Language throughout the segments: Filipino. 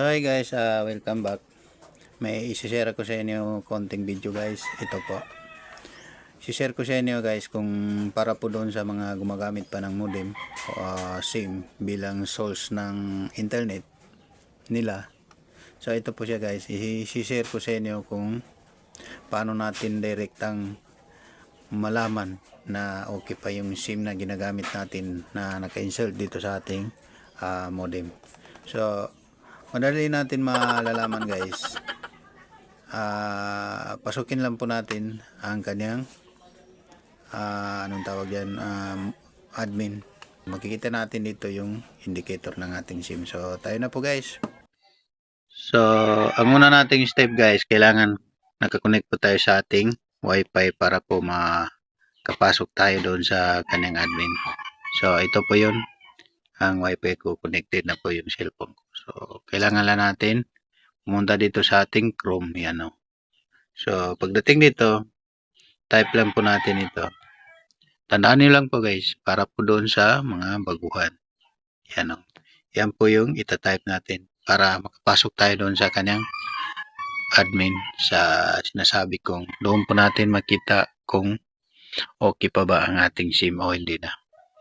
Hi guys, welcome back. May isi-share ko sa inyo konting video guys. Ito po. I-share ko sa inyo guys kung para po doon sa mga gumagamit pa ng modem o SIM bilang source ng internet nila. So ito po siya guys. I-share ko sa inyo kung paano natin direktang malaman na okay pa yung SIM na ginagamit natin na naka-insert dito sa ating modem. So madali natin malalaman guys. Pasukin lang po natin ang kanyang anong tawag yan, admin. Makikita natin dito yung indicator ng ating SIM. So tayo na po guys. So ang una nating step guys, kailangan nakakonect po tayo sa ating wifi para po makapasok tayo doon sa kanyang admin. So ito po yun, ang wifi ko, connected na po yung cellphone ko. So kailangan lang natin pumunta dito sa ating Chrome, yan o. So pagdating dito, type lang po natin ito. Tandaan niyo lang po guys, para po doon sa mga baguhan. Yan o. Yan po yung itatype natin para makapasok tayo doon sa kanyang admin sa sinasabi kong doon po natin makita kung okay pa ba ang ating SIM o hindi na.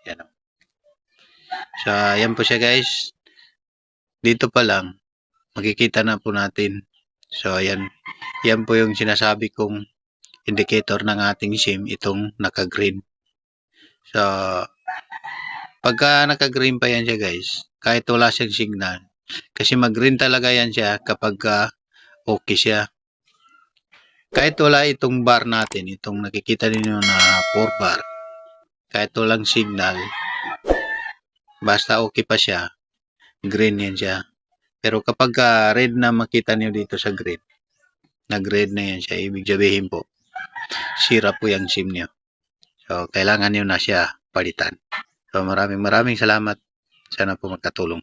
Yan o. So yan po siya guys. Dito pa lang makikita na po natin. So ayan, yan po yung sinasabi kong indicator ng ating SIM, itong naka-green. So pagka naka-green pa yan siya guys, kahit wala siyang signal, kasi mag-green talaga yan siya kapag okay siya. Kahit wala itong bar natin, itong nakikita niyo na 4 bar, kahit walang signal, basta okay pa siya, green yan siya. Pero kapag red na makita niyo dito sa green, nag-red na yan siya, ibig sabihin po, sira po yung SIM niyo. So kailangan niyo na siya palitan. So maraming salamat. Sana po magkatulong.